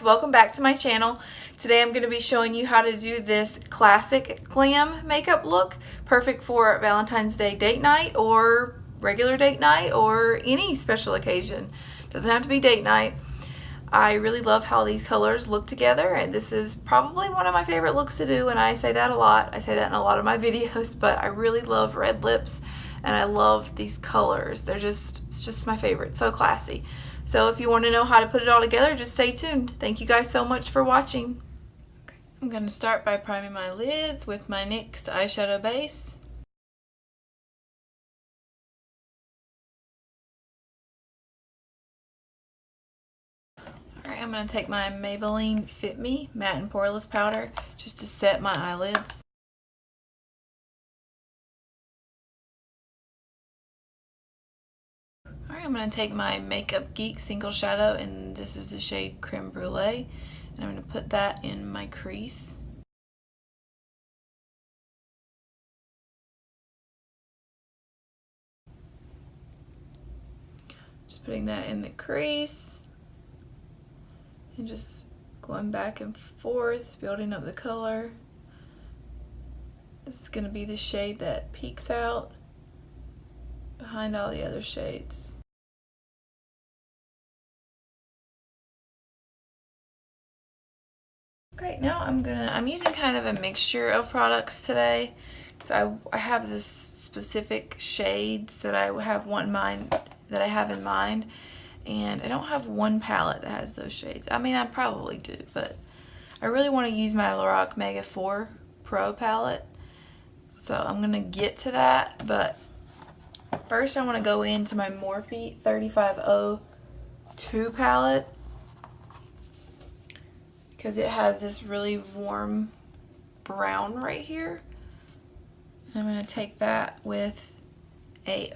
welcome back to my channel. Today I'm going to be showing you how to do this classic glam makeup look, perfect for Valentine's Day date night or regular date night or any special occasion. Doesn't have to be date night. I really love how these colors look together, and this is probably one of my favorite looks to do, and I say that a lot. I say that in a lot of my videos, but I really love red lips and I love these colors. It's just my favorite. So classy. So if you want to know how to put it all together, just stay tuned. Thank you guys so much for watching. Okay, I'm going to start by priming my lids with my NYX eyeshadow base. Alright, I'm going to take my Maybelline Fit Me Matte and Poreless Powder just to set my eyelids. Alright, I'm going to take my Makeup Geek Single Shadow, and this is the shade Creme Brulee, and I'm going to put that in my crease. Just putting that in the crease, and just going back and forth, building up the color. This is going to be the shade that peeks out behind all the other shades. Great, now I'm using kind of a mixture of products today. So I have this specific shades that I have in mind, and I don't have one palette that has those shades. I mean, I probably do, but I really want to use my Lorac Mega 4 Pro palette. So I'm gonna get to that, but first I want to go into my Morphe 3502 palette, because it has this really warm brown right here. And I'm going to take that with a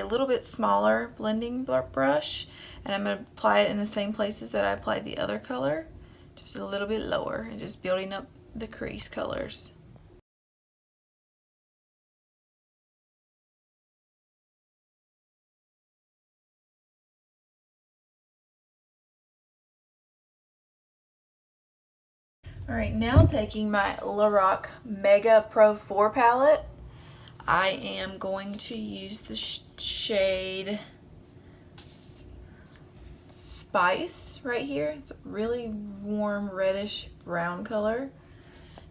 little bit smaller blending brush, and I'm going to apply it in the same places that I applied the other color, just a little bit lower, and just building up the crease colors. Alright, now taking my Lorac Mega Pro 4 palette, I am going to use the shade Spice right here. It's a really warm reddish brown color,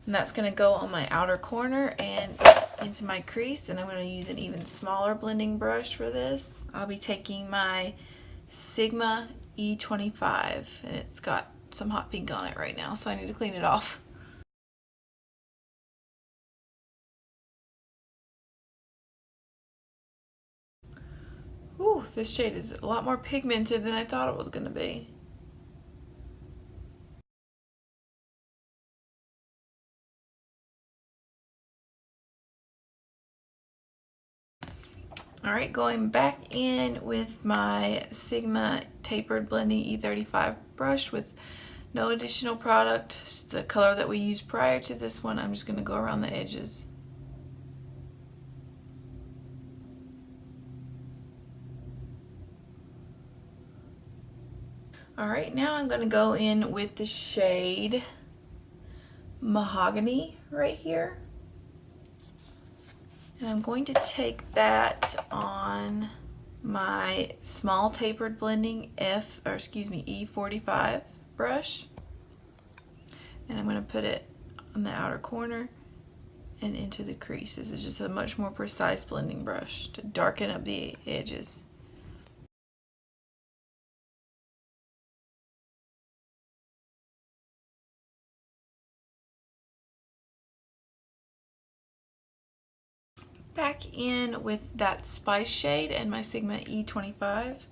and that's going to go on my outer corner and into my crease, and I'm going to use an even smaller blending brush for this. I'll be taking my Sigma E25, and it's got some hot pink on it right now, so I need to clean it off. Ooh, this shade is a lot more pigmented than I thought it was going to be. Alright, going back in with my Sigma Tapered Blending E35 brush with no additional product. It's the color that we used prior to this one. I'm just going to go around the edges. Alright, now I'm going to go in with the shade Mahogany right here. And I'm going to take that on my small tapered blending E45 brush, and I'm going to put it on the outer corner and into the crease. This is just a much more precise blending brush to darken up the edges. Back in with that Spice shade and my Sigma E25.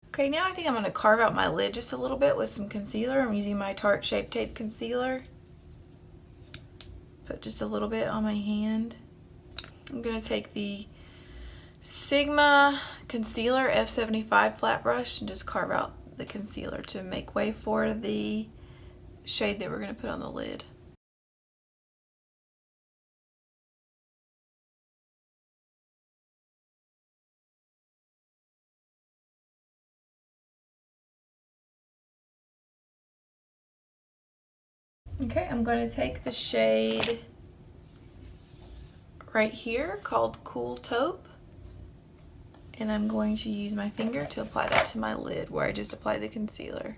Okay, now I think I'm going to carve out my lid just a little bit with some concealer. I'm using my Tarte Shape Tape Concealer. Put just a little bit on my hand. I'm going to take the Sigma Concealer F75 flat brush and just carve out the concealer to make way for the shade that we're going to put on the lid. Okay, I'm going to take the shade right here called Cool Taupe, and I'm going to use my finger to apply that to my lid where I just applied the concealer.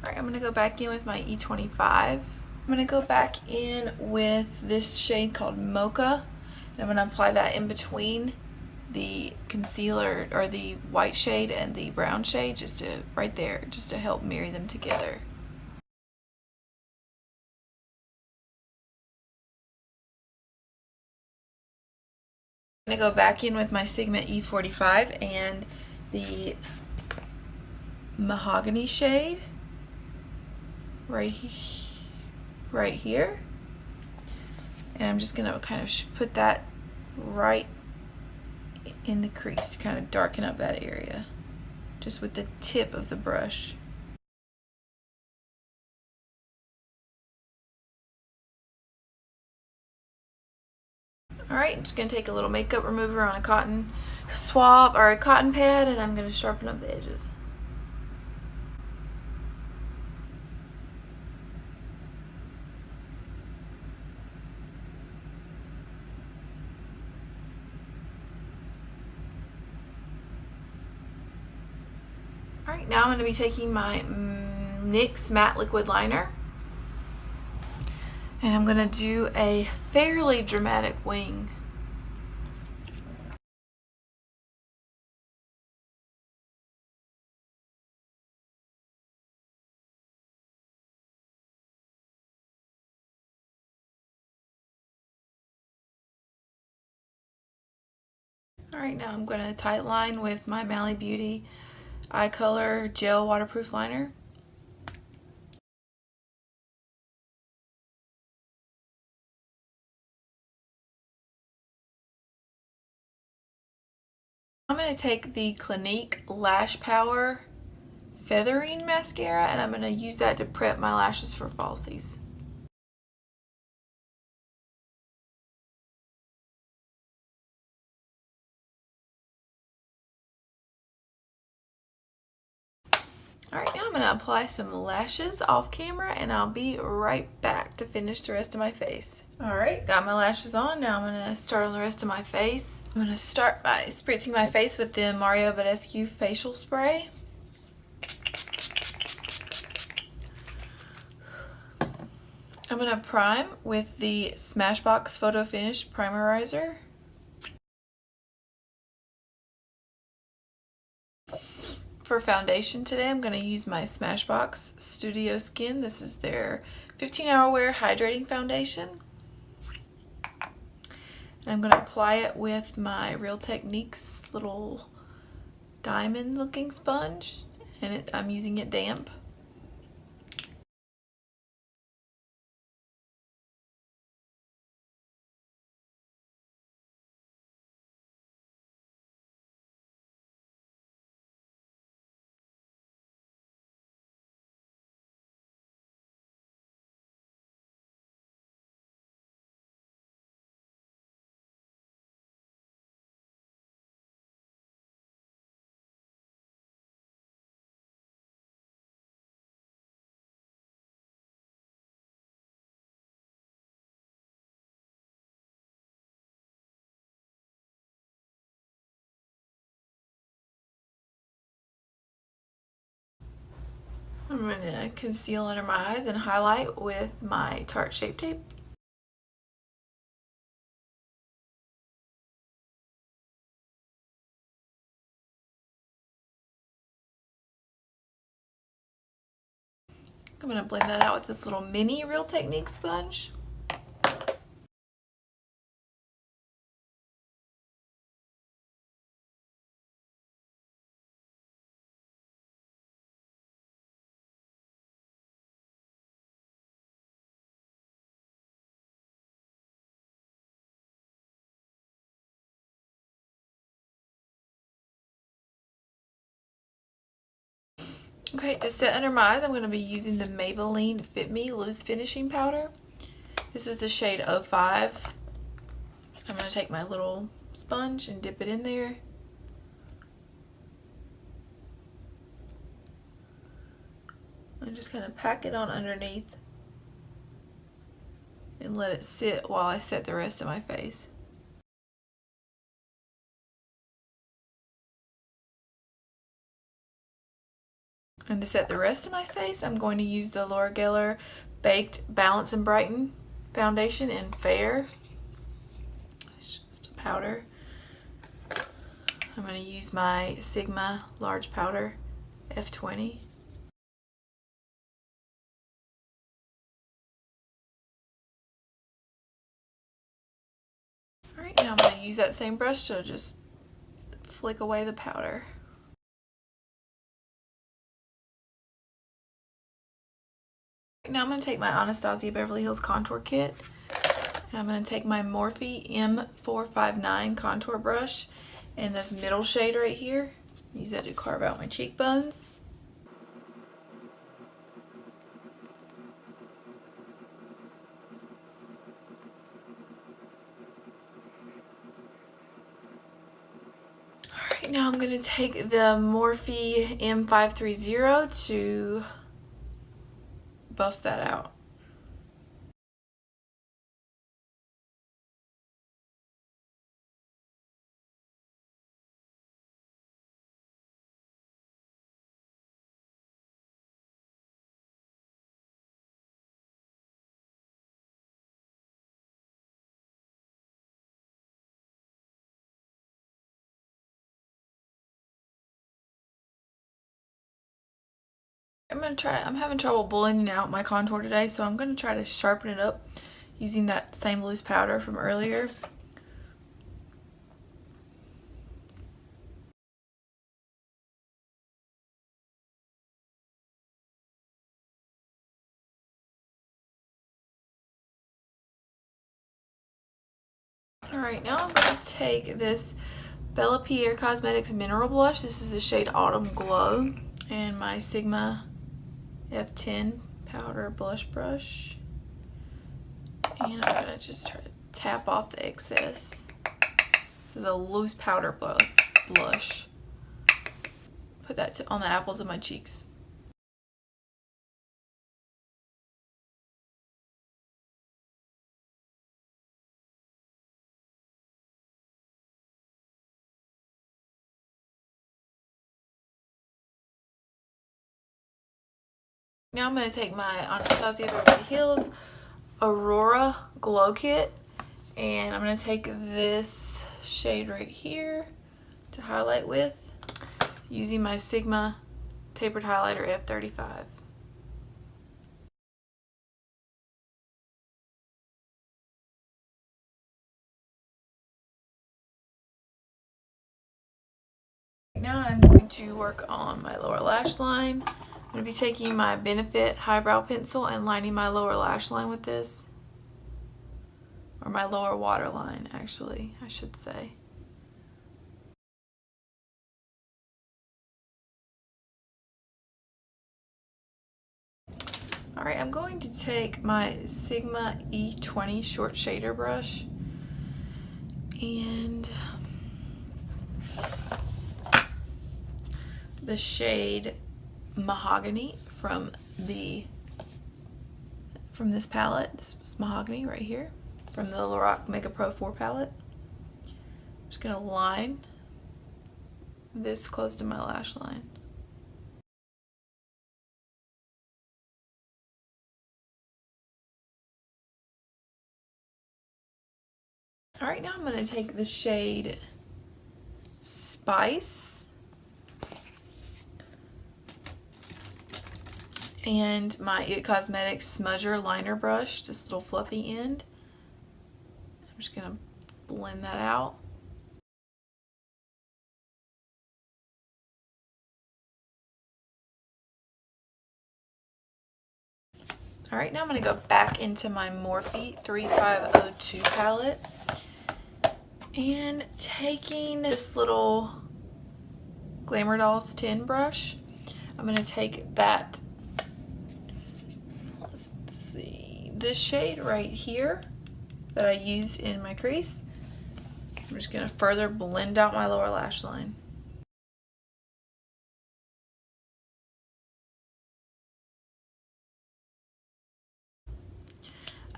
Alright, I'm going to go back in with my E25. I'm going to go back in with this shade called Mocha, and I'm going to apply that in between the concealer, or the white shade, and the brown shade, just to right there, just to help marry them together. I'm going to go back in with my Sigma E45 and the mahogany shade right here, and I'm just going to kind of put that right in the crease to kind of darken up that area, just with the tip of the brush. Alright, I'm just going to take a little makeup remover on a cotton swab or a cotton pad, and I'm going to sharpen up the edges. Alright, now I'm going to be taking my NYX Matte Liquid Liner, and I'm going to do a fairly dramatic wing. Alright, now I'm going to tight line with my Mally Beauty Eye Color Gel Waterproof Liner. I'm going to take the Clinique Lash Power Feathering Mascara, and I'm going to use that to prep my lashes for falsies. Alright, now I'm going to apply some lashes off camera, and I'll be right back to finish the rest of my face. Alright, got my lashes on. Now I'm going to start on the rest of my face. I'm going to start by spritzing my face with the Mario Badescu facial spray. I'm going to prime with the Smashbox Photo Finish Primerizer. For foundation today, I'm going to use my Smashbox Studio Skin. This is their 15-hour wear hydrating foundation. And I'm going to apply it with my Real Techniques little diamond looking sponge, and I'm using it damp. I'm going to conceal under my eyes and highlight with my Tarte Shape Tape. I'm going to blend that out with this little mini Real Techniques sponge. Okay, to set under my eyes, I'm going to be using the Maybelline Fit Me Loose Finishing Powder. This is the shade 05. I'm going to take my little sponge and dip it in there. And just kind of pack it on underneath and let it sit while I set the rest of my face. And to set the rest of my face, I'm going to use the Laura Geller Baked Balance and Brighten foundation in Fair. It's just a powder. I'm going to use my Sigma large powder F20. Alright, now I'm going to use that same brush to just flick away the powder. Now I'm going to take my Anastasia Beverly Hills Contour Kit, and I'm going to take my Morphe M459 contour brush and this middle shade right here. Use that to carve out my cheekbones. Alright, now I'm going to take the Morphe M530 to buff that out. I'm having trouble blending out my contour today, so I'm going to try to sharpen it up using that same loose powder from earlier. Alright, now I'm going to take this Bella Pierre Cosmetics Mineral Blush. This is the shade Autumn Glow. And my Sigma F10 powder blush brush. And I'm going to just try to tap off the excess. This is a loose powder blush. Put that on the apples of my cheeks. Now I'm going to take my Anastasia Beverly Hills Aurora Glow Kit, and I'm going to take this shade right here to highlight with, using my Sigma Tapered Highlighter F35. Now I'm going to work on my lower lash line. I'm going to be taking my Benefit Highbrow Pencil and lining my lower lash line with this. Or my lower waterline, actually, I should say. Alright, I'm going to take my Sigma E20 short shader brush and the shade Mahogany from this palette. This was Mahogany right here from the Lorac Mega Pro 4 palette. I'm just going to line this close to my lash line. Alright, now I'm going to take the shade Spice and my It Cosmetics Smudger Liner Brush, this little fluffy end. I'm just going to blend that out. Alright, now I'm going to go back into my Morphe 3502 palette and taking this little Glamour Dolls tin brush, I'm going to take that, let's see, this shade right here that I used in my crease. I'm just going to further blend out my lower lash line.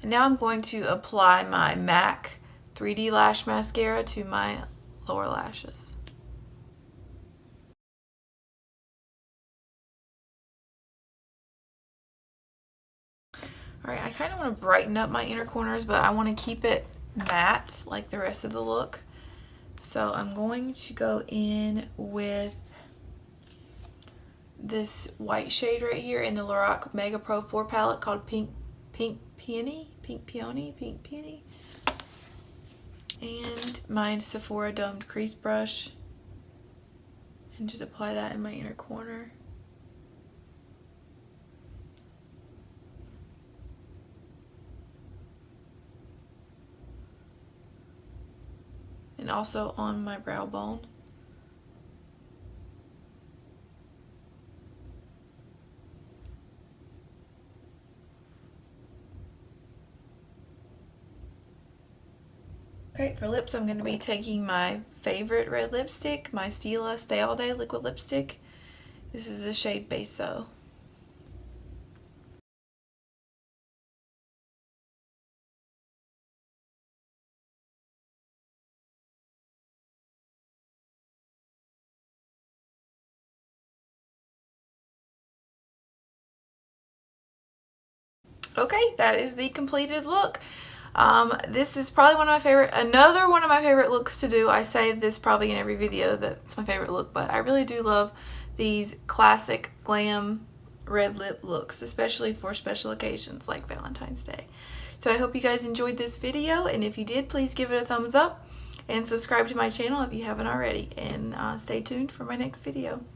And now I'm going to apply my MAC 3D Lash Mascara to my lower lashes. Alright, I kind of want to brighten up my inner corners, but I want to keep it matte like the rest of the look. So I'm going to go in with this white shade right here in the Lorac Mega Pro 4 palette called Pink Peony. And my Sephora domed crease brush. And just apply that in my inner corner. And also on my brow bone. Okay, for lips I'm going to be taking my favorite red lipstick, my Stila Stay All Day liquid lipstick. This is the shade Beso. Okay, that is the completed look. This is probably another one of my favorite looks to do. I say this probably in every video that's my favorite look, but I really do love these classic glam red lip looks, especially for special occasions like Valentine's Day. So I hope you guys enjoyed this video, and if you did, please give it a thumbs up and subscribe to my channel if you haven't already, and stay tuned for my next video.